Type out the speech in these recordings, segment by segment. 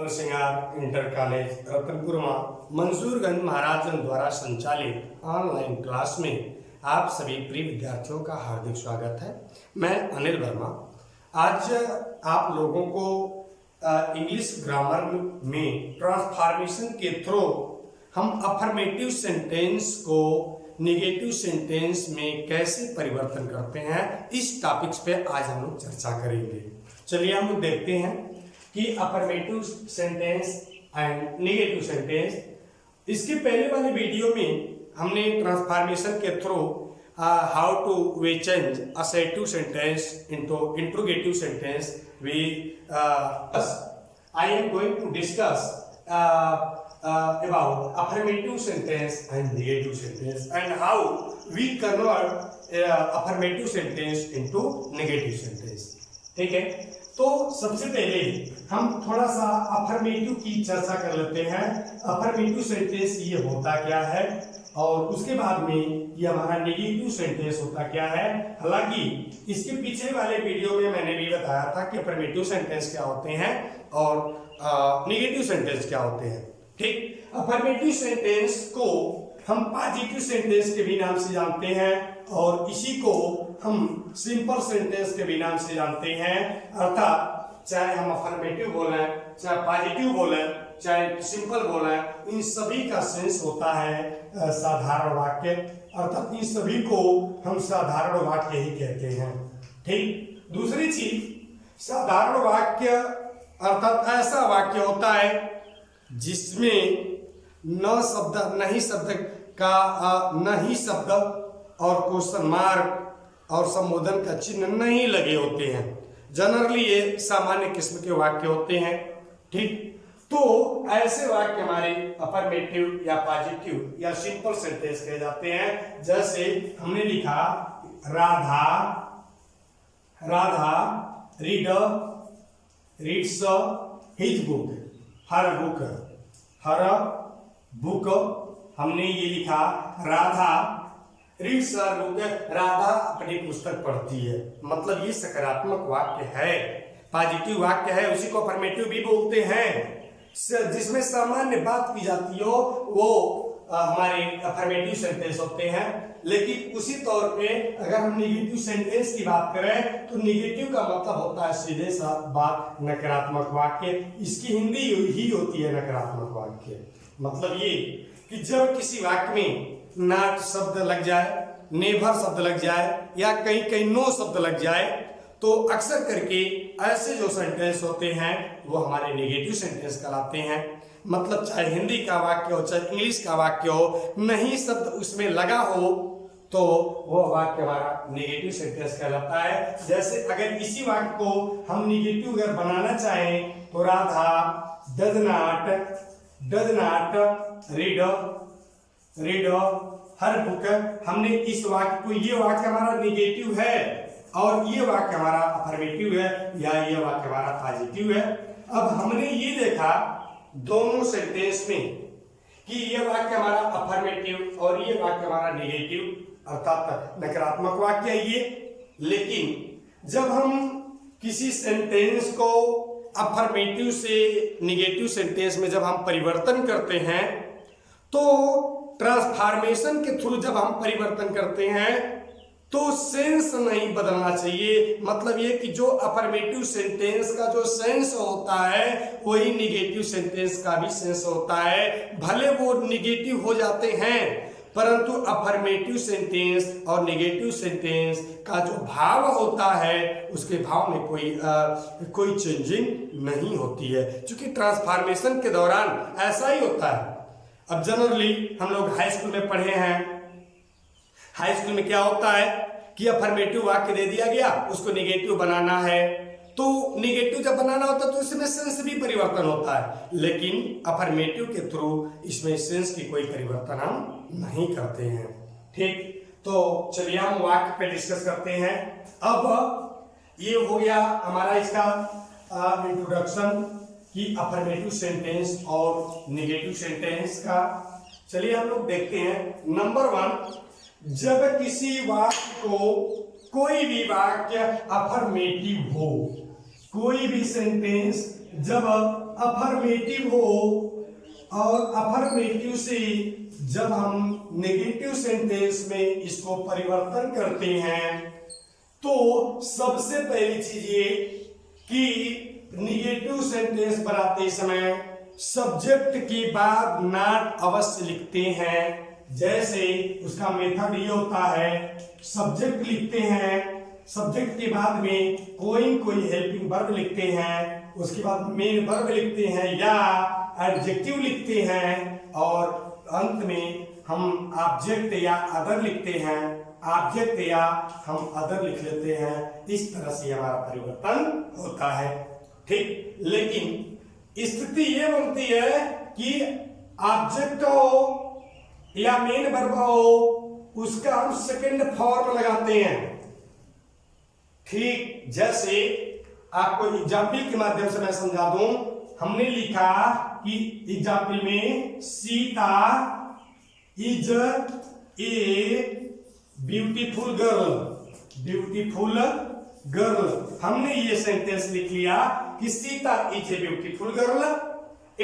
नरसिंहार inter college Ratanpur Mansurganj Maharajganj द्वारा संचालित online class में आप सभी प्रिय विद्यार्थियों का हार्दिक स्वागत है। मैं अनिल वर्मा। आज आप लोगों को इंग्लिश ग्रामर में ट्रांसफॉर्मेशन के थ्रू हम अफर्मेटिव सेंटेंस को निगेटिव सेंटेंस में कैसे परिवर्तन करते हैं, इस टॉपिक्स पे आज हम लोग चर्चा करेंगे। चलिए हम लोग देखते हैं कि affirmative sentence and negative sentence. इसके पहले वाले वीडियो में हमने ट्रांसफॉर्मेशन के through how to we change assertive sentence into interrogative sentence I am going to discuss about affirmative sentence and negative sentence and how we convert affirmative sentence into negative sentence। ठीक है, तो सबसे पहले हम थोड़ा सा affirmative की चर्चा कर लेते हैं। अफर्मेटिव सेंटेंस ये होता क्या है और उसके बाद में ये हमारा नेगेटिव सेंटेंस होता क्या है। हालांकि इसके पीछे वाले वीडियो में मैंने भी बताया था कि अफर्मेटिव सेंटेंस क्या होते हैं और नेगेटिव सेंटेंस क्या होते हैं। ठीक, अफर्मेटिव सेंटेंस को हम पॉजिटिव सेंटेंस के भी नाम से जानते हैं और इसी को हम सिंपल सेंटेंस के भी नाम से जानते हैं। अर्थात चाहे हम अफर्मेटिव बोले, चाहे पॉजिटिव बोले, चाहे सिंपल बोले, इन सभी का सेंस होता है साधारण वाक्य। अर्थात इन सभी को हम साधारण वाक्य ही कहते हैं। ठीक, दूसरी चीज, साधारण वाक्य अर्थात ऐसा वाक्य होता है जिसमें न शब्द और क्वेश्चन मार्क और संबोधन का चिन्ह नहीं लगे होते हैं। जनरली ये सामान्य किस्म के वाक्य होते हैं। ठीक, तो ऐसे वाक्य हमारे अफर्मेटिव या पॉजिटिव या सिंपल सेंटेंस कहे जाते हैं। जैसे हमने लिखा राधा रीड्स हिज बुक, हर बुक। हमने ये लिखा राधा रीड्स हर बुक, राधा अपनी पुस्तक पढ़ती है। मतलब ये सकारात्मक वाक्य है, पॉजिटिव वाक्य है। उसी को अफर्मेटिव भी बोलते हैं। जिसमें सामान्य बात की जाती हो वो हमारे अफर्मेटिव सेंटेंस होते हैं। लेकिन उसी तौर पे अगर हम निगेटिव सेंटेंस की बात करें तो निगेटिव का मतलब होता है सीधे सा बात, नकारात्मक वाक्य। इसकी हिंदी ही होती है नकारात्मक वाक्य। मतलब ये कि जब किसी वाक्य में नॉट शब्द लग जाए, नेवर शब्द लग जाए या कहीं कहीं नो शब्द लग जाए तो अक्सर करके ऐसे जो सेंटेंस होते हैं वो हमारे नेगेटिव सेंटेंस कहलाते हैं। मतलब चाहे हिंदी का वाक्य हो, चाहे इंग्लिश का वाक्य हो, नहीं शब्द उसमें लगा हो तो वो वाक्य हमारा नेगेटिव सेंटेंस कहलाता है। जैसे अगर इसी वाक्य को हम नेगेटिव अगर बनाना चाहें तो Radha does not read her book. हमने इस वाक्य को, ये वाक्य हमारा नेगेटिव है और ये वाक्य हमारा अफर्मेटिव है या ये वाक्य हमारा पॉजिटिव है। अब हमने ये देखा दोनों सेंटेंस में कि ये वाक्य हमारा अफर्मेटिव और ये वाक्य हमारा नेगेटिव अर्थात नकारात्मक वाक्य है ये। लेकिन जब हम किसी सेंटेंस को अफर्मेटिव से नेगेटिव सेंटेंस में जब हम परिवर्तन करते हैं तो ट्रांसफॉर्मेशन के थ्रू जब हम परिवर्तन करते हैं तो सेंस नहीं बदलना चाहिए। मतलब ये कि जो अफर्मेटिव सेंटेंस का जो सेंस होता है वही निगेटिव सेंटेंस का भी सेंस होता है। भले वो निगेटिव हो जाते हैं परंतु अफर्मेटिव सेंटेंस और नेगेटिव सेंटेंस का जो भाव होता है उसके भाव में कोई चेंजिंग नहीं होती है, क्योंकि ट्रांसफॉर्मेशन के दौरान ऐसा ही होता है। अब जनरली हम लोग हाई स्कूल में पढ़े हैं। हाई स्कूल में क्या होता है कि अफर्मेटिव वाक्य दे दिया गया, उसको नेगेटिव बनाना है। तो नेगेटिव जब बनाना होता है तो इसमें सेंस भी परिवर्तन होता है, लेकिन अफर्मेटिव के थ्रू इसमें सेंस की कोई परिवर्तन हम नहीं करते हैं। ठीक, तो चलिए हम वाक्य पे डिस्कस करते हैं। अब ये हो गया हमारा इसका इंट्रोडक्शन कि अफर्मेटिव सेंटेंस और नेगेटिव सेंटेंस का। चलिए हम लोग देखते हैं। नंबर 1, जब किसी वाक्य को, कोई भी वाक्य अफर्मेटिव हो, कोई भी सेंटेंस जब अफर्मेटिव हो और अफर्मेटिव से जब हम नेगेटिव सेंटेंस में इसको परिवर्तन करते हैं तो सबसे पहली चीज ये कि नेगेटिव सेंटेंस बनाते समय सब्जेक्ट के बाद नॉट अवश्य लिखते हैं। जैसे उसका मेथड ये होता है, सब्जेक्ट लिखते हैं, सब्जेक्ट के बाद में कोई हेल्पिंग वर्ब लिखते हैं, उसके बाद मेन वर्ब लिखते हैं या एडजेक्टिव लिखते हैं और अंत में हम ऑब्जेक्ट या अदर लिखते हैं, ऑब्जेक्ट या हम अदर लिख लेते हैं। इस तरह से हमारा परिवर्तन होता है। ठीक, लेकिन स्थिति ये बनती है कि ऑब्जेक्ट हो या मेन वर्ब हो, उसका हम सेकंड फॉर्म लगाते हैं। ठीक, जैसे आपको एग्जाम्पल के माध्यम से मैं समझा दूं। हमने लिखा कि एग्जाम्पल में Sita is a beautiful girl, beautiful girl. हमने ये सेंटेंस लिख लिया कि Sita is a beautiful girl.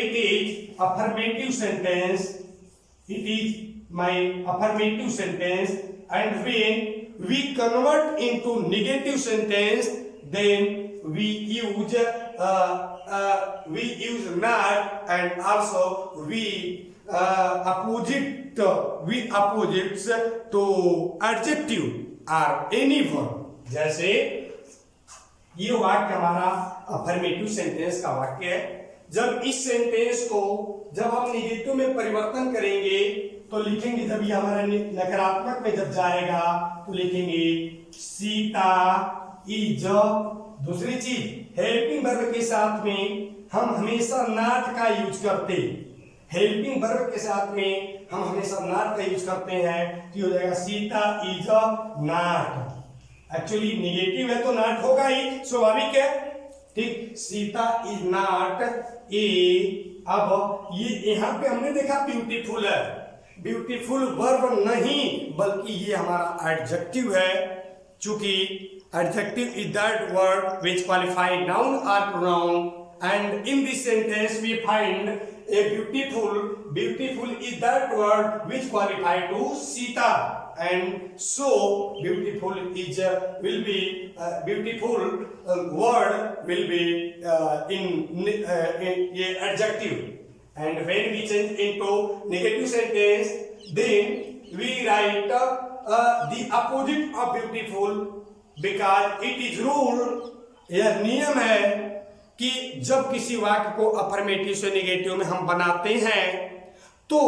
It is affirmative sentence, it is my affirmative sentence, and when we convert into negative sentence, then we use not, and also we opposites to adjective or any verb। जैसे ये वाक्य हमारा affirmative sentence का वाक्य है। जब इस sentence को जब हम निगेटिव में परिवर्तन करेंगे तो लिखेंगे, जब ये हमारा नकारात्मक में जब जाएगा तो लिखेंगे सीता इज। दूसरी चीज, हेल्पिंग वर्ब के साथ में हम हमेशा नॉट का यूज करते, हेल्पिंग वर्ब के साथ में हम हमेशा नॉट का यूज करते हैं, तो हो जाएगा Sita is not. Actually negative है तो नॉट होगा ही, स्वाभाविक है। ठीक, सीता इज नॉट ए। अब ये यहाँ पे हमने देखा ब्यूटीफुल है, ब्यूटीफुल वर्ब नहीं बल्कि ये हमारा एडजेक्टिव है। चूंकि adjective is that word which qualify noun और pronoun, and in this sentence we find a beautiful. Beautiful is that word which qualify to Sita, and so beautiful is will be beautiful word will be in a adjective, and when we change into negative sentence then we write the opposite of beautiful, because it is rule। यह नियम है कि जब किसी वाक्य को affirmative से negative में हम बनाते हैं तो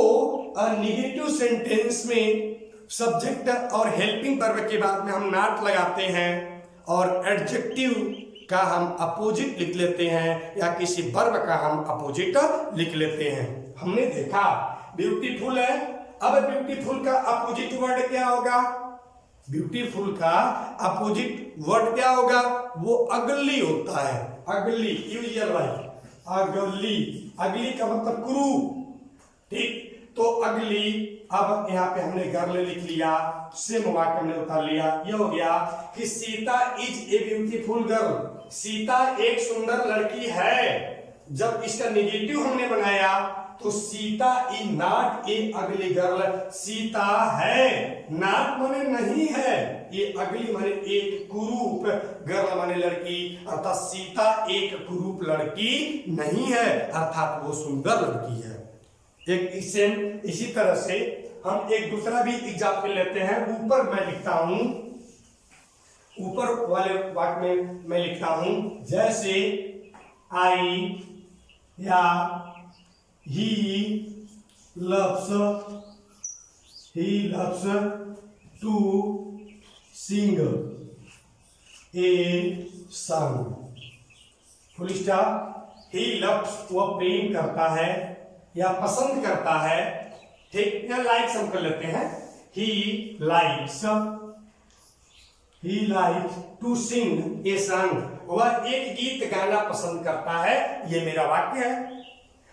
निगेटिव सेंटेंस में सब्जेक्ट और हेल्पिंग वर्ब के बाद में हम नॉट लगाते हैं और एडजेक्टिव का हम अपोजिट लिख लेते हैं या किसी वर्ब का हम अपोजिट लिख लेते हैं। हमने देखा ब्यूटीफुल है। अब ब्यूटीफुल का अपोजिट वर्ड क्या होगा? ब्यूटीफुल का अपोजिट वर्ड क्या होगा? वो अगली होता है। अगली, अगली, अगली का मतलब क्रूर। ठीक, तो अगली। अब यहाँ पे हमने गर्ल लिख लिया, सेम वाक्य हमने उतार लिया। ये हो गया कि Sita is a beautiful girl, Sita एक सुंदर लड़की है। जब इसका नेगेटिव हमने बनाया तो सीता इज नॉट ए अगली गर्ल, सीता है, नॉट माने नहीं है, ये अगली माने एक कुरूप, गर्ल माने लड़की, अर्थात सीता एक कुरूप लड़की नहीं है, अर्थात वो सुंदर लड़की है। एक इसी तरह से हम एक दूसरा भी एग्जाम्पल लेते हैं। ऊपर मैं लिखता हूं, ऊपर वाले वाक्य में मैं लिखता हूं, जैसे आई या he loves to sing a song, full stop. he loves, वो प्रेम करता है या पसंद करता है। ठीक, या लाइक्स हम कर लेते हैं। he likes to sing a song, वह एक गीत गाना पसंद करता है। ये मेरा वाक्य है।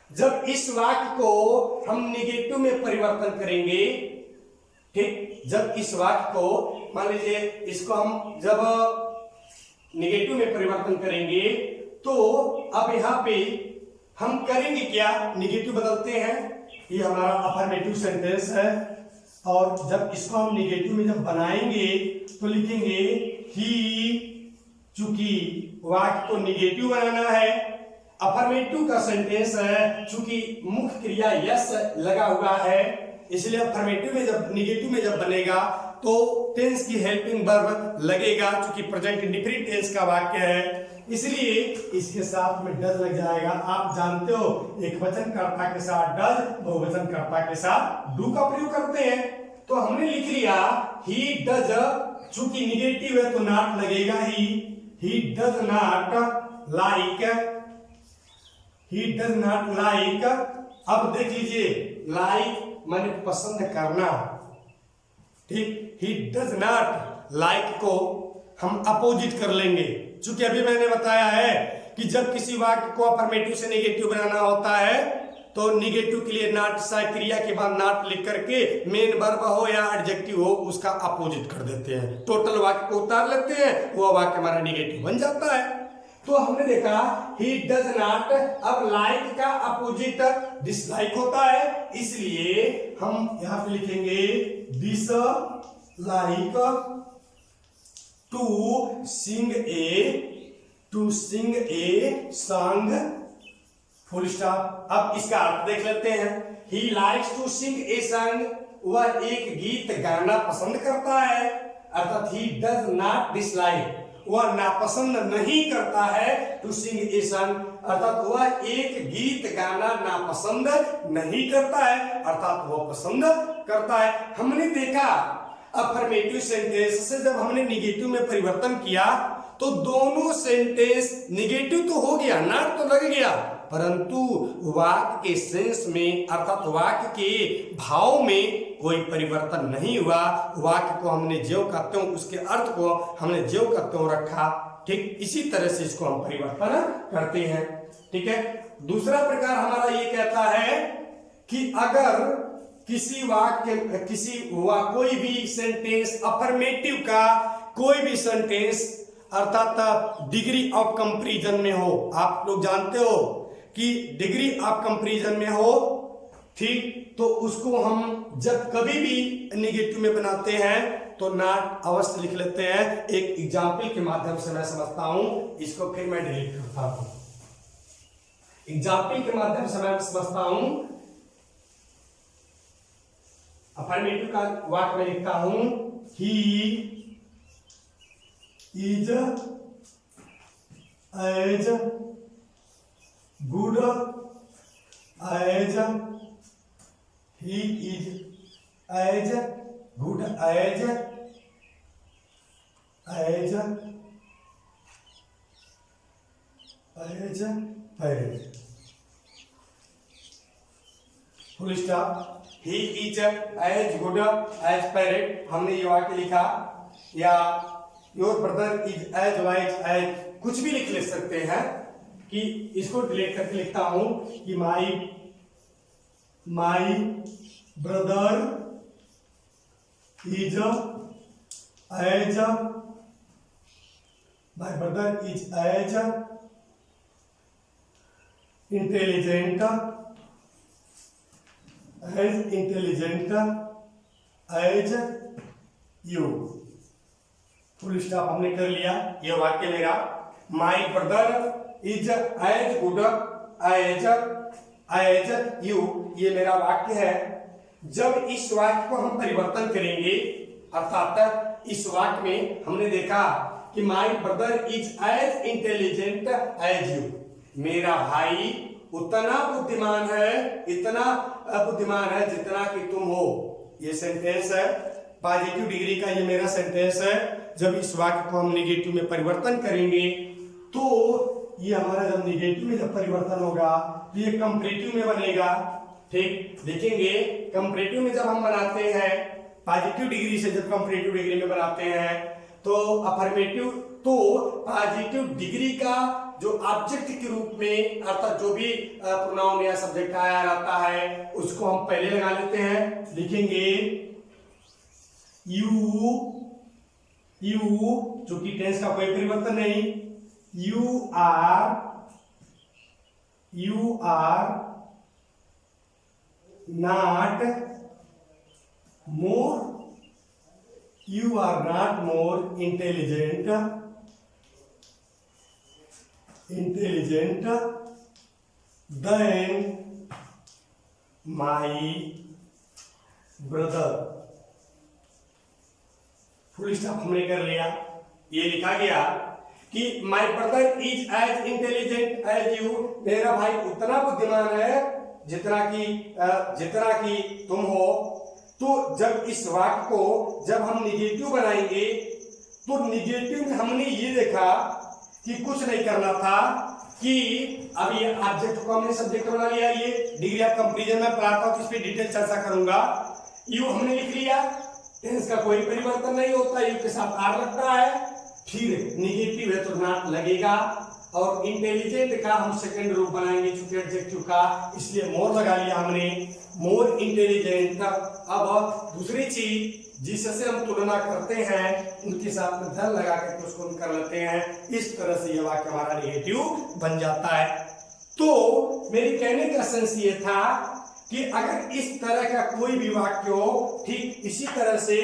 जब इस वाक्य को हम निगेटिव में परिवर्तन करेंगे, ठीक, जब इस वाक्य को मान लीजिए इसको हम जब निगेटिव में परिवर्तन करेंगे तो अब यहाँ पे हम करेंगे क्या, निगेटिव बदलते हैं, ये हमारा अफर्मेटिव सेंटेंस है, और जब इसको हम निगेटिव में जब बनाएंगे तो लिखेंगे ही, चूंकि वाक्य को निगेटिव बनाना है, अफर्मेटिव का सेंटेंस है, चूंकि मुख्य क्रिया यस लगा हुआ है, इसलिए अफर्मेटिव में जब निगेटिव में जब बनेगा तो टेंस की हेल्पिंग वर्ब लगेगा, चूंकि प्रेजेंट इंडिफिनिट टेंस का वाक्य है, इसलिए इसके साथ में डज लग जाएगा। आप जानते हो एक वचन कर्ता के साथ डज, बहुवचन कर्ता के साथ डू का प्रयोग करते हैं, तो हमने लिख लिया ही डज, चूंकि निगेटिव है तो नॉट लगेगा ही does not like, he does not like. अब देख लीजिए, लाइक माने पसंद करना, ठीक, ही डज नॉट लाइक को हम अपोजिट कर लेंगे, चूंकि अभी मैंने बताया है कि जब किसी वाक्य को अफर्मेटिव से नेगेटिव बनाना होता है तो निगेटिव के लिए नॉट सा क्रिया के बाद नॉट लिख करके मेन वर्ब हो या एडजेक्टिव हो उसका अपोजिट कर देते हैं, टोटल वाक्य को उतार लेते हैं, वो वाक्य हमारा निगेटिव बन जाता है। तो हमने देखा ही डज नॉट, अब लाइक का अपोजिट डिसलाइक होता है, इसलिए हम यहां पे लिखेंगे this like to sing a song, full stop. अब इसका अर्थ देख लेते हैं, he likes to sing a song, वह एक गीत गाना पसंद करता है, अर्थात ही डज नॉट डिसलाइक, वह नापसंद नहीं करता है, टू सिंग ए सॉन्ग, अर्थात वह एक गीत गाना नापसंद नहीं करता है, अर्थात वह पसंद करता है। हमने देखा अफर्मेटिव सेंटेंस से जब हमने निगेटिव में परिवर्तन किया तो दोनों सेंटेंस निगेटिव तो हो गया, नॉट तो लग गया, परंतु वाक्य के सेंस में अर्थात वाक्य के भाव में कोई परिवर्तन नहीं हुआ। वाक्य को हमने ज्यों का त्यों, उसके अर्थ को हमने ज्यों का त्यों रखा, ठीक इसी तरह से इसको हम परिवर्तन करते हैं। ठीक है, दूसरा प्रकार हमारा ये कहता है कि अगर किसी वाक्य कोई भी सेंटेंस अफर्मेटिव का कोई भी सेंटेंस अर्थात डिग्री ऑफ कंपैरिजन में हो, आप लोग जानते हो कि डिग्री ऑफ कंपैरिजन में हो, ठीक, तो उसको हम जब कभी भी निगेटिव में बनाते हैं तो नॉट अवश्य लिख लेते हैं। एक एग्जाम्पल के माध्यम से मैं समझता हूं, इसको फिर मैं डिलीट करता हूं। एग्जाम्पल के माध्यम से मैं समझता हूं, अफर्मेटिव का वाक्य में लिखता हूं, he is as good as, he is as good as parrot, full stop. He is as good as parrot, हमने ये वाक्य लिखा, या your brother is as wise as, कुछ भी लिख ले सकते हैं, कि इसको डिलीट करके लिखता हूं कि my brother is as, my brother is as intelligent as you, full stop हमने कर लिया। यह वाक्य मेरा my brother is as good as you, ये मेरा वाक्य है। जब इस वाक्य को हम परिवर्तन करेंगे, अर्थात इस वाक्य में हमने देखा कि my brother is as intelligent as you, मेरा भाई उतना बुद्धिमान है, इतना बुद्धिमान है जितना कि तुम हो, ये सेंटेंस है पॉजिटिव डिग्री का, ये मेरा सेंटेंस है। जब इस वाक्य को हम निगेटिव में परिवर्तन करेंगे तो ये हमारा जब निगेटिव में जब परिवर्तन होगा तो ये कंपैरेटिव में बनेगा, ठीक, देखेंगे कंपैरेटिव में जब हम बनाते हैं पॉजिटिव डिग्री से, जब कंपैरेटिव डिग्री में बनाते हैं तो अफर्मेटिव, तो पॉजिटिव डिग्री का जो ऑब्जेक्ट के रूप में अर्थात जो भी प्रोनाउन या सब्जेक्ट आया रहता है उसको हम पहले लगा लेते हैं, लिखेंगे यू, जो कि टेंस का कोई परिवर्तन नहीं, you are you are not more intelligent than my brother. Full stop हमने कर लिया। ये लिखा गया कि my brother is as intelligent as you, मेरा भाई उतना बुद्धिमान है जितना कि तुम हो। तो जब इस वाक्य को जब हम निगेटिव बनाएंगे तो निगेटिव में हमने ये देखा कि कुछ नहीं करना था कि अब ये ऑब्जेक्ट को हमने सब्जेक्ट बना लिया। ये डिग्री ऑफ कंपैरिजन में पढ़ाता हूं तो इस पे डिटेल चर्चा करूंगा। यू हमने लिख लिया, टेंस का कोई परिवर्तन नहीं होता, यू के साथ आर लगता है। फिर निगेटिव है तो नॉट लगेगा, और इंटेलिजेंट का हम सेकंड रूप बनाएंगे चूंकि एडजेक्टिव का, इसलिए मोर लगा लिया हमने, मोर इंटेलिजेंट। अब दूसरी चीज जिससे हम तुलना करते हैं उनके साथ में धन लगा के उसको हम कर लेते हैं। इस तरह से यह वाक्य हमारा नेगेटिव बन जाता है। तो मेरी कहने का सेंस ये था कि अगर इस तरह का कोई भी वाक्य हो, ठीक इसी तरह से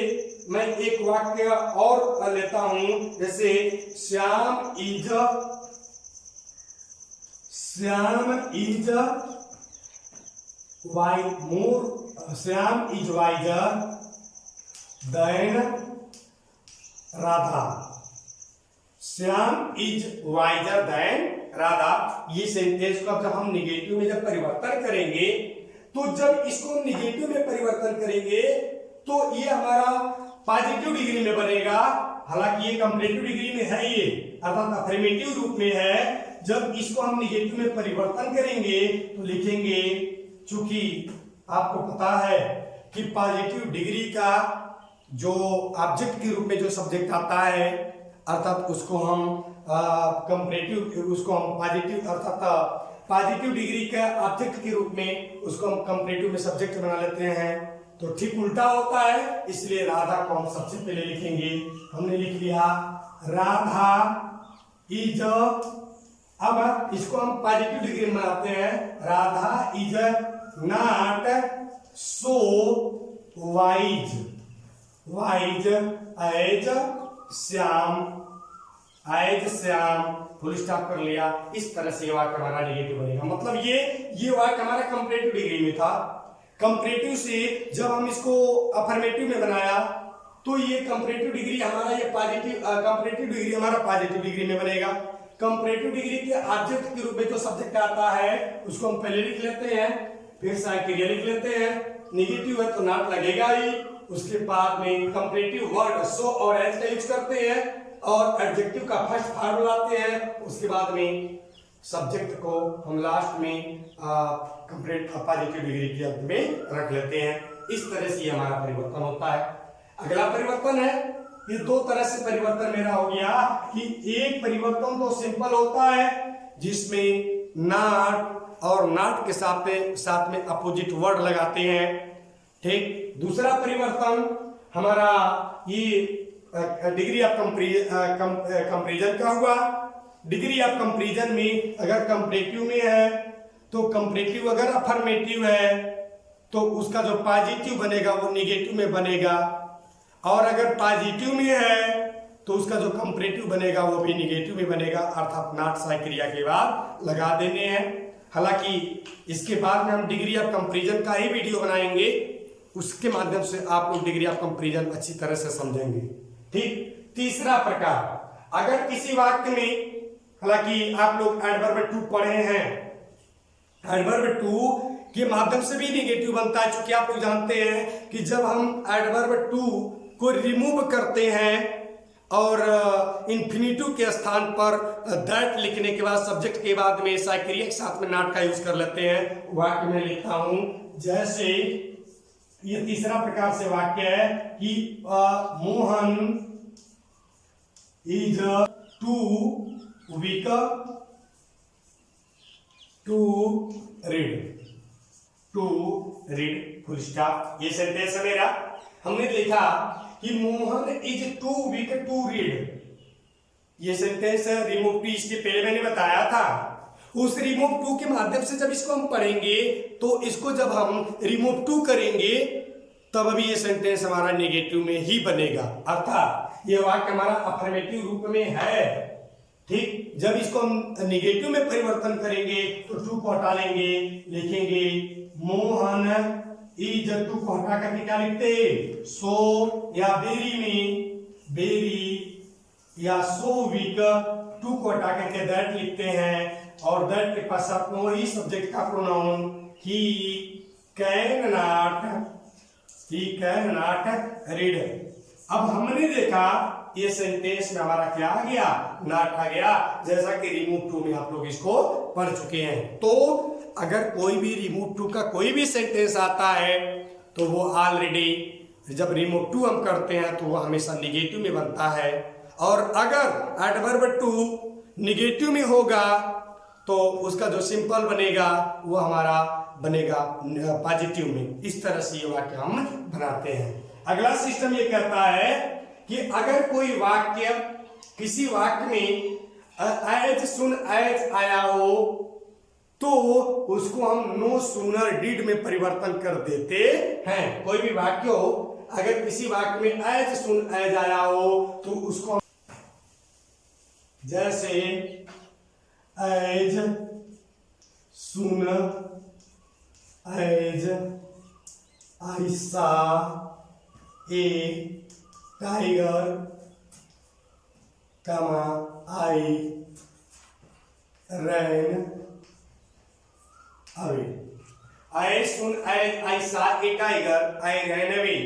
मैं एक वाक्य और लेता हूं, जैसे Shyam is visor then Radha. Shyam is visor then Radha. ये सेंटेंस को जब हम निगेटिव में जब परिवर्तन करेंगे, तो जब इसको निगेटिव में परिवर्तन करेंगे तो ये हमारा पॉजिटिव डिग्री में बनेगा। हालांकि ये कंपैरेटिव डिग्री में है, ये अर्थात अफर्मेटिव रूप में है। जब इसको हम निगेटिव में परिवर्तन करेंगे तो लिखेंगे, चूंकि आपको पता है कि पॉजिटिव डिग्री का जो ऑब्जेक्ट के रूप में जो सब्जेक्ट आता है, अर्थात उसको हम कंपैरेटिव, उसको हम पॉजिटिव, अर्थात पॉजिटिव डिग्री का ऑब्जेक्ट के रूप में उसको हम कंपैरेटिव में सब्जेक्ट बना लेते हैं, तो ठीक उल्टा होता है। इसलिए राधा को हम सबसे पहले लिखेंगे। हमने लिख लिया राधा इज, अब इसको हम पॉजिटिव डिग्री में बनाते हैं। Radha is not so wise as Shyam, full stop कर लिया। इस तरह से ये वाक्य हमारा नेगेटिव बनेगा। मतलब ये वाक्य हमारा कंपैरेटिव डिग्री में था। कंपैरेटिव से जब हम इसको अफर्मेटिव में बनाया तो ये कंपैरेटिव डिग्री हमारा, ये पॉजिटिव कंपैरेटिव डिग्री हमारा पॉजिटिव डिग्री में बनेगा। कंपैरेटिव डिग्री के ऑब्जेक्ट के रूप में जो सब्जेक्ट आता है उसको हम पहले लिख लेते हैं, फिर साइक्रिया लिख लेते हैं। निगेटिव है तो नॉट लगेगा ही। उसके बाद में कंपैरेटिव वर्ड सो और एज का यूज करते हैं और एडजेक्टिव का फर्स्ट फॉर्म लाते हैं। उसके बाद में सब्जेक्ट को हम लास्ट में पॉजिटिव डिग्री के अंत में रख लेते हैं। इस तरह से हमारा परिवर्तन होता है। अगला परिवर्तन है, ये दो तरह से परिवर्तन मेरा हो गया कि एक परिवर्तन तो सिंपल होता है जिसमें नॉट और नॉट के साथ में अपोजिट वर्ड लगाते हैं, ठीक। दूसरा परिवर्तन हमारा ये डिग्री ऑफ कंपैरिजन का हुआ। डिग्री ऑफ कंपैरिजन में अगर कंपैरेटिव में है तो कंपैरेटिव अगर अफर्मेटिव है तो उसका जो पॉजिटिव बनेगा वो नेगेटिव में बनेगा, और अगर पॉजिटिव में है तो उसका जो कंपैरेटिव बनेगा वो भी नेगेटिव में बनेगा, अर्थात नॉट साई क्रिया के बाद लगा देने हैं। हालांकि इसके बाद में हम डिग्री ऑफ कंपैरिजन का ही वीडियो बनाएंगे, उसके माध्यम से आप लोग डिग्री ऑफ कंपैरिजन अच्छी तरह से समझेंगे, ठीक। तीसरा प्रकार, अगर किसी वाक्य में, हालांकि आप लोग एडवर्ब टू पढ़े हैं, एडवर्ब टू के माध्यम से भी नेगेटिव बनता है। चूंकि आप लोग जानते हैं कि जब हम एडवर्ब टू को रिमूव करते हैं और इन्फिनिटिव के स्थान पर दैट लिखने के बाद सब्जेक्ट के बाद में साइक्रिया के साथ में नॉट का यूज कर लेते हैं। वाक्य में लिखता हूं, जैसे ये तीसरा प्रकार से वाक्य है कि Mohan is too weak to read, full stop. ये सेंटेंस है मेरा। हमने लिखा कि Mohan is too weak to read. ये सेंटेंस रिमूव टी इसके पहले मैंने बताया था। उस रिमूव टू के माध्यम से जब इसको हम पढ़ेंगे तो इसको जब हम रिमूव टू करेंगे तब अभी ये सेंटेंस हमारा नेगेटिव में ही बनेगा, अर्थात ये वाक्य हमारा अफर्मेटिव रूप में है। ठीक, जब इसको हम नेगेटिव में परिवर्तन करेंगे तो टू को हटा लेंगे, लिखेंगे मोहन इज, टू को हटा करके क्या लिखते, सो या बेरी में बेरी या सो वीक, टू को हटा करके दैट लिखते हैं और दैट के पश्चात वही सब्जेक्ट का pronoun he can not read. अब हमने देखा ये सेंटेंस में हमारा क्या आ गया, नॉट आ गया, जैसा कि रिमूव टू में आप लोग इसको पढ़ चुके हैं। तो अगर कोई भी रिमूव टू का कोई भी सेंटेंस आता है तो वो ऑलरेडी जब रिमूव टू हम करते हैं तो वो हमेशा निगेटिव में बनता है, और अगर एडवर्ब टू निगेटिव में होगा तो उसका जो सिंपल बनेगा वो हमारा बनेगा पॉजिटिव में। इस तरह से ये वाक्य हम बनाते हैं। अगला सिस्टम ये कहता है कि अगर कोई वाक्य किसी वाक्य में एज सुन एज आया हो तो उसको हम नो सूनर डिड में परिवर्तन कर देते हैं। कोई भी वाक्य हो, अगर किसी वाक्य में एज सुन एज आया हो तो उसको जैसे as soon as I saw a tiger comma I ran away, as soon as I saw a tiger I ran away,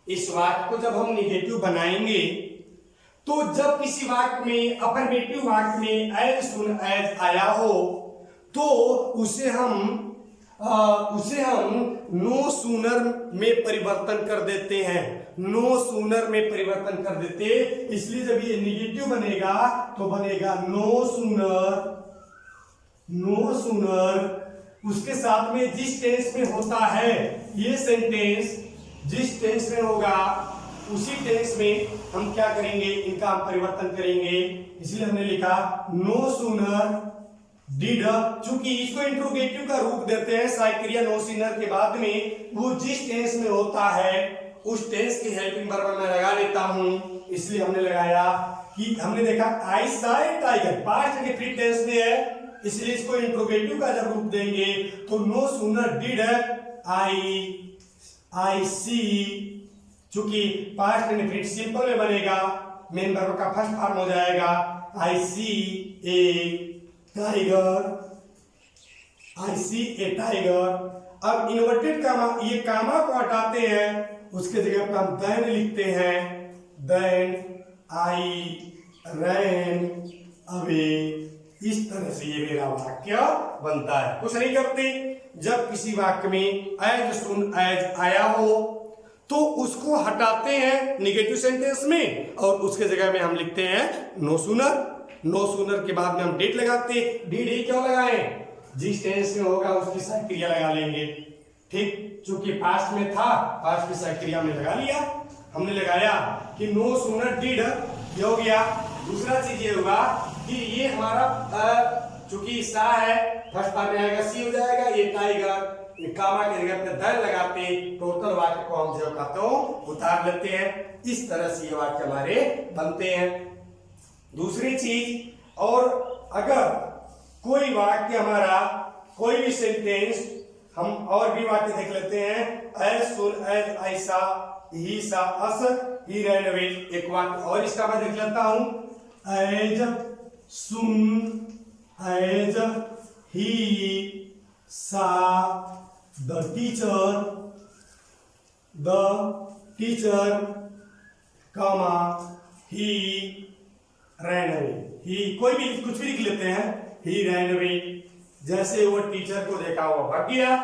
इस वाक्य को जब हम निगेटिव बनाएंगे तो जब किसी वाक्य में अफर्मेटिव वाक्य में एज सुन एज आया हो तो उसे हम नो सूनर में परिवर्तन कर देते हैं, नो सूनर में परिवर्तन कर देते। इसलिए जब ये निगेटिव बनेगा तो बनेगा नो सूनर उसके साथ में जिस टेंस में होता है ये सेंटेंस, जिस टेंस में होगा उसी टेंस में हम क्या करेंगे, इनका हम परिवर्तन करेंगे। इसलिए हमने लिखा नो सूनर डिड, चूंकि इसको इंट्रोगेटिव का रूप देते हैं सहायक क्रिया नो सूनर के बाद में वो जिस टेंस में होता है उस टेंस की हेल्पिंग वर्ब मैं लगा लेता हूं। इसलिए हमने लगाया कि हमने देखा आई saw a tiger past indefinite tense में है, इसलिए इसको इंट्रोगेटिव का जब रूप देंगे तो नो सूनर डिड आई सी, चूंकि पास्ट इंडेफिनिट सिंपल में बनेगा, मेन वर्ब का फर्स्ट फॉर्म हो जाएगा आई सी ए टाइगर, आई सी ए टाइगर। अब इन्वर्टेड कामा, ये कामा को हटाते हैं, उसके जगह पर हम देन लिखते हैं, देन आई रैन अवे। इस तरह से ये मेरा वाक्य बनता है। कुछ नहीं करते, जब किसी वाक्य में एज सुन एज आया हो तो उसको हटाते हैं निगेटिव सेंटेंस में और उसके जगह में हम लिखते हैं नो सूनर। नो सूनर के बाद में हम डेट लगाते, डी क्यों लगाएं, जिस टेंस में होगा उसकी सहायक क्रिया लगा लेंगे। ठीक, चूंकि पास्ट में था, पास्ट की सहायक क्रिया में लगा लिया, हमने लगाया कि नो सूनर डिड, ये हो गया। दूसरा चीज ये होगा कि ये हमारा चूंकि सा है, फर्स्ट पार्ट में आएगा सी हो जाएगा, ये टाइगर, कामा के जगह पे दर लगाते टोटल वाक्य को हम जो कहते हो उतार लेते हैं। इस तरह से ये वाक्य हमारे बनते हैं। दूसरी चीज, और अगर कोई वाक्य हमारा कोई भी सेंटेंस, हम और भी वाक्य देख लेते हैं, एज सुन एज आई सा ही सा अस ही रैन अवे। एक वाक्य और इसका मैं देख लेता हूं, एज सुन एज ही सा द टीचर कमा ही रैन अवे। ही कोई भी कुछ भी लिख लेते हैं, ही रैन अवे, जैसे वो टीचर को देखा वो भाग गया,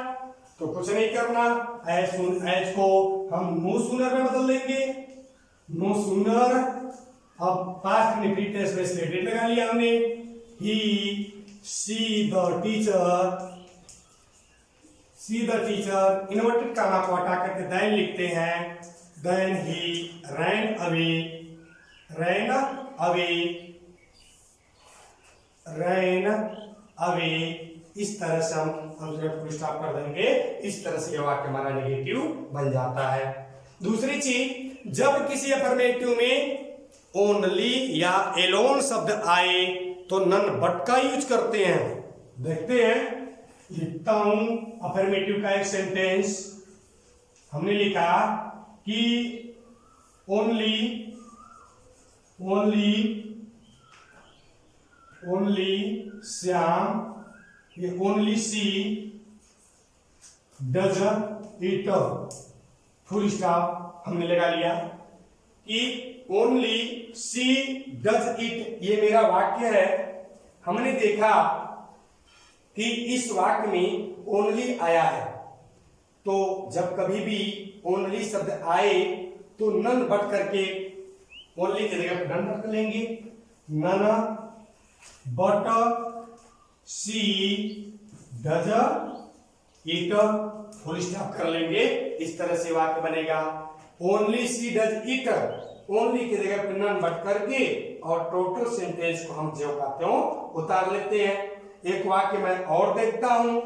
तो कुछ नहीं करना, एज सुन एज को हम नो सूनर में बदल देंगे, नो सूनर। अब पास्ट में टेंस में इसलिए डेट लगा लिया हमने, he saw the teacher, inverted comma को हटा करके देन लिखते हैं, then he ran away, ran away, इस तरह से हम फुल स्टॉप कर देंगे। इस तरह से ये वाक्य हमारा नेगेटिव बन जाता है। दूसरी चीज, जब किसी अफर्मेटिव में ओनली या एलोन शब्द आए तो नन बट का यूज करते हैं। देखते हैं, लिखता हूं अफर्मेटिव का एक सेंटेंस। हमने लिखा कि ओनली श्याम, ये only see does it, full stop हमने लगा लिया कि ओनली सी डज इट ये मेरा वाक्य है। हमने देखा कि इस वाक्य में ओनली आया है, तो जब कभी भी ओनली शब्द आए तो नन बट करके ओनली की जगह नन बट लेंगे। None but see does it, full stop कर लेंगे। इस तरह से वाक्य बनेगा, only see does it, only की जगह पर नन बट करके और टोटल सेंटेंस को हम जो कहते हो उतार लेते हैं। एक वाक्य मैं और देखता हूं,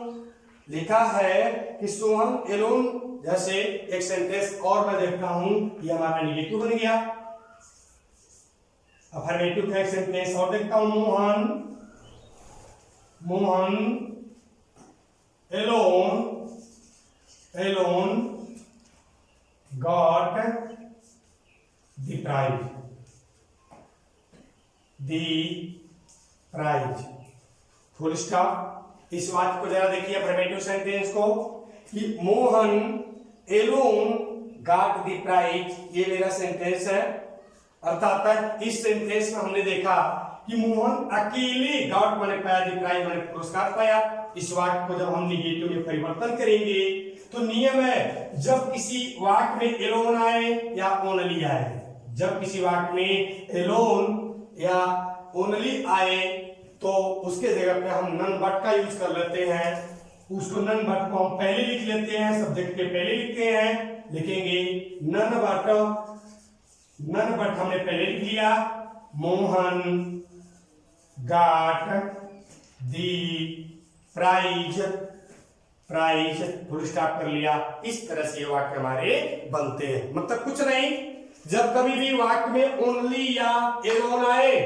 लिखा है कि सोहन एलोन, जैसे एक सेंटेंस और मैं देखता हूं, ये हमारा नेगेटिव बन गया। अफर्मेटिव का एक सेंटेंस और देखता हूं, Mohan alone got the prize, full stop. इस वाक्य को जरा देखिए अफर्मेटिव सेंटेंस को, कि Mohan alone got the prize, ये मेरा सेंटेंस है। अर्थात इस सेंटेंस में हमने देखा कि मोहन अकेले गॉट माने पाया, द प्राइज माने पुरस्कार पाया। इस वाक्य को जब हम निगेटिव में परिवर्तन करेंगे तो नियम है, जब किसी वाक्य में एलोन आए या ओनली आए, जब किसी वाक्य में एलोन या ओनली आए तो उसके जगह पे हम नन बट का यूज कर लेते हैं। उसको नन बट को हम पहले लिख लेते हैं, सब्जेक्ट के पहले लिखते हैं, लिखेंगे नन बट हमने पहले लिख लिया, Mohan got the prize, full stop कर लिया। इस तरह से ये वाक्य हमारे बनते हैं। मतलब कुछ नहीं, जब कभी भी वाक्य में ओनली या एलोन आए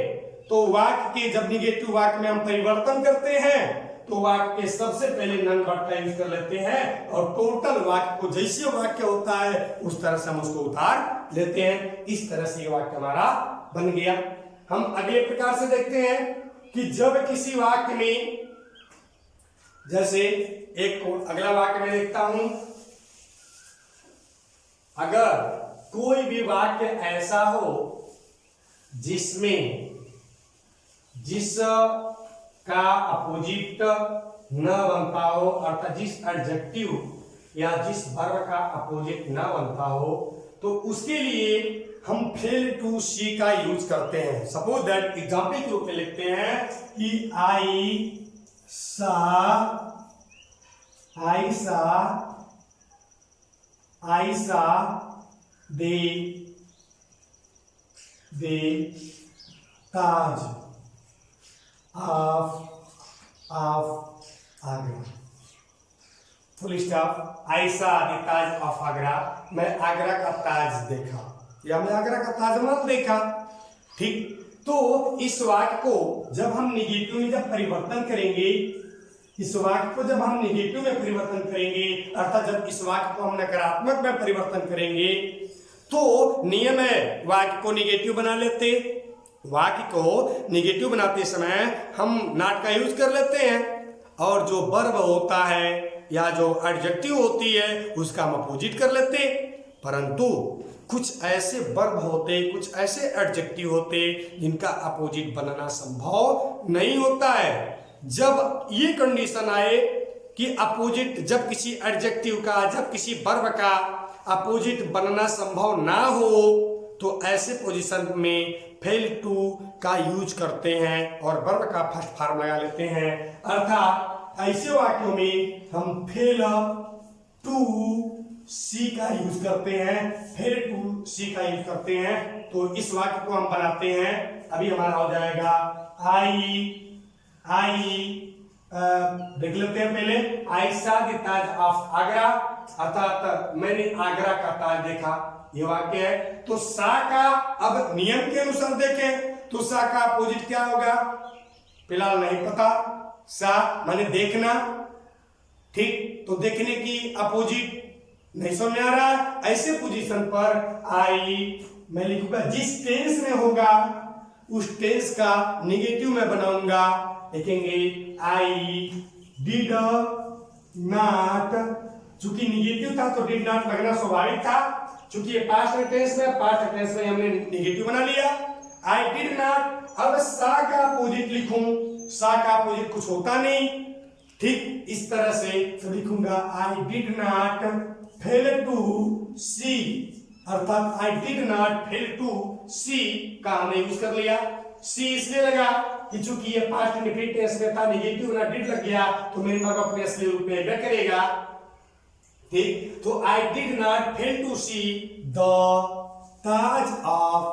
तो वाक्य के, जब निगेटिव वाक्य में हम परिवर्तन करते हैं तो वाक्य के सबसे पहले नन बट का यूज कर लेते हैं और टोटल वाक्य को जैसे वाक्य होता है उस तरह से हम उसको उतार लेते हैं। इस तरह से ये वाक्य हमारा बन गया। हम अगले प्रकार से देखते हैं कि जब किसी वाक्य में, जैसे एक अगला वाक्य में देखता हूं, अगर कोई भी वाक्य ऐसा हो जिसमें जिस का अपोजिट न बनता हो, अर्थात जिस एडजेक्टिव या जिस वर्ब का अपोजिट न बनता हो, तो उसके लिए हम फेल टू सी का यूज करते हैं। सपोज दैट, एग्जाम्पल के रूप में लिखते हैं कि I saw the Taj of Agra, full stop. I saw the Taj of Agra, मैं आगरा का ताज देखा या मैं आगरा का ताजमहल देखा। ठीक, तो इस वाक्य को जब हम निगेटिव में जब परिवर्तन करेंगे, इस वाक्य को जब हम निगेटिव में परिवर्तन करेंगे, अर्थात जब इस वाक्य को हम नकारात्मक में परिवर्तन करेंगे तो नियम है वाक्य को निगेटिव बना लेते। वाक्य को निगेटिव बनाते समय हम नॉट का यूज कर लेते हैं और जो वर्ब होता है या जो एडजेक्टिव होती है उसका हम अपोजिट कर लेते। परंतु कुछ ऐसे वर्ब होते, कुछ ऐसे एडजेक्टिव होते जिनका अपोजिट बनना संभव नहीं होता है। जब ये कंडीशन आए कि अपोजिट, जब किसी एडजेक्टिव का, जब किसी वर्ब का अपोजिट बनना संभव ना हो, तो ऐसे पोजीशन में फेल टू का यूज करते हैं और वर्ब का फर्स्ट फॉर्म लगा लेते हैं। अर्थात ऐसे वाक्यों में हम फेल टू सी का यूज करते हैं, फेल टू सी का यूज करते हैं। तो इस वाक्य को हम बनाते हैं, अभी हमारा हो जाएगा आई देख लेते हैं पहले। आई सा द ताज ऑफ आगरा, अर्थात मैंने आगरा का ताज देखा, ये वाक्य है। तो सा का अब नियम के अनुसार देखें तो सा का अपोजिट क्या होगा, फिलहाल नहीं पता। सा माने देखना, ठीक, तो देखने की अपोजिट नहीं समझ में आ रहा। ऐसे पोजीशन पर आई मैं लिखूंगा जिस टेंस में होगा उस टेंस का निगेटिव में बनाऊंगा, लिखेंगे आई डिड नॉट, चूंकि निगेटिव था तो डिड नॉट लगना स्वाभाविक था, चूंकि ये पास्ट टेंस में, पास्ट टेंस में हमने निगेटिव बना लिया। आई डिड नॉट, अब सा का अपोजिट लिखूं, सा का अपोजिट कुछ होता नहीं, ठीक, इस तरह से तो लिखूंगा I did not fail to see, अर्थात I did not fail to see का हमने यूज कर लिया। सी इसलिए लगा कि चूंकि ये पास्ट इंडेफिनिट टेंस में था, निगेटिव ना डिड लग गया तो मेन वर्ब अपने असली रूप में व्यक्त करेगा, ठीक। तो I did not fail to see the Taj of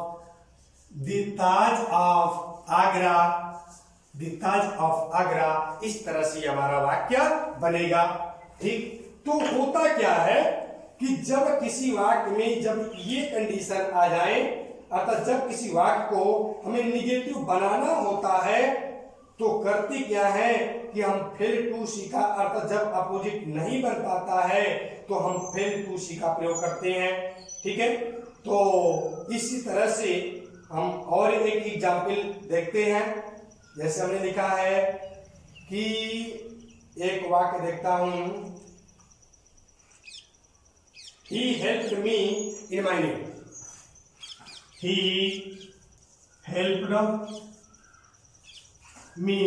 Agra, the Taj of Agra, इस तरह से हमारा वाक्य बनेगा, ठीक। तो होता क्या है कि जब किसी वाक्य में जब ये कंडीशन आ जाए, अर्थात जब किसी वाक्य को हमें निगेटिव बनाना होता है तो करते क्या है कि हम फेल टू सी का, अर्थात जब अपोजिट नहीं बन पाता है तो हम फेल टू सी का प्रयोग करते हैं, ठीक है। तो इसी तरह से हम और एक एग्जाम्पल देखते हैं। जैसे हमने लिखा है कि एक वाक्य देखता हूं, He helped me in my need. He helped me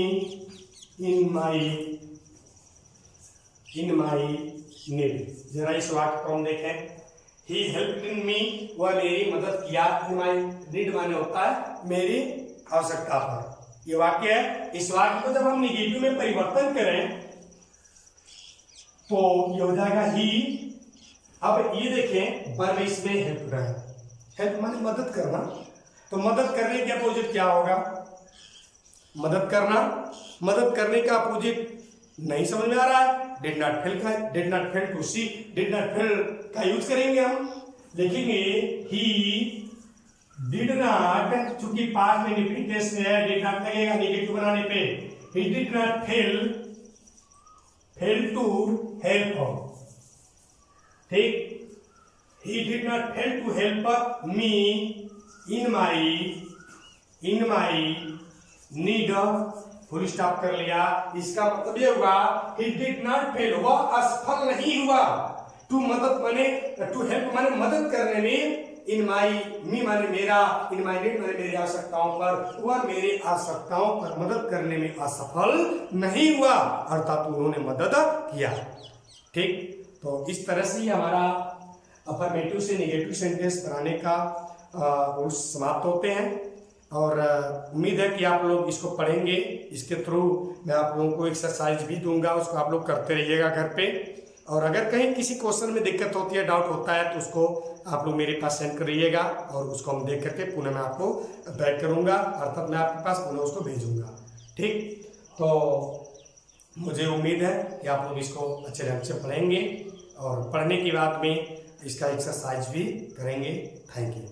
in my need. जरा इस वाक्य को हम देखें। He helped in me, वह मेरी मदद किया। In my need माने होता है मेरी आवश्यकता पर। ये वाक्य है। इस वाक्य को जब हम निगेटिव में परिवर्तन करें तो ये हो जाएगा ही। अब ये देखें वर्ब इसमें हेल्प रहा है, हेल्प माने मदद करना, तो मदद करने के अपोजिट क्या होगा, मदद करना, मदद करने का अपोजिट नहीं समझ में आ रहा है, डिड नॉट फेल का, did not fail to see, did not fail का यूज करेंगे हम, लिखेंगे ही डिड नॉट, चूंकि पास्ट में इंडेफिनिट टेंस में है डिड नॉट लगेगा निगेटिव बनाने पे, ही did not fail to help, ठीक, he did not fail to help me in my need, full stop कर लिया। इसका मतलब ये हुआ he did not fail, वह असफल नहीं हुआ, टू मदद माने टू हेल्प माने मदद करने में, इन माई मी माने मेरा, इन माई नीड माने मेरी आवश्यकताओं पर, वह मेरे आवश्यकताओं पर मदद करने में असफल नहीं हुआ, अर्थात उन्होंने मदद किया, ठीक। तो इस तरह से हमारा अफर्मेटिव से नेगेटिव सेंटेंस बनाने का रूल्स समाप्त होते हैं। और उम्मीद है कि आप लोग इसको पढ़ेंगे, इसके थ्रू मैं आप लोगों को एक्सरसाइज भी दूंगा, उसको आप लोग करते रहिएगा घर पे। और अगर कहीं किसी क्वेश्चन में दिक्कत होती है, डाउट होता है, तो उसको आप लोग मेरे पास सेंड करिएगा और उसको हम देख करके पुनः मैं आपको बैक करूँगा, अर्थात मैं आपके पास पुनः उसको भेजूँगा, ठीक। तो मुझे उम्मीद है कि आप लोग इसको अच्छे ढंग से पढ़ेंगे और पढ़ने के बाद में इसका एक्सरसाइज भी करेंगे। Thank you.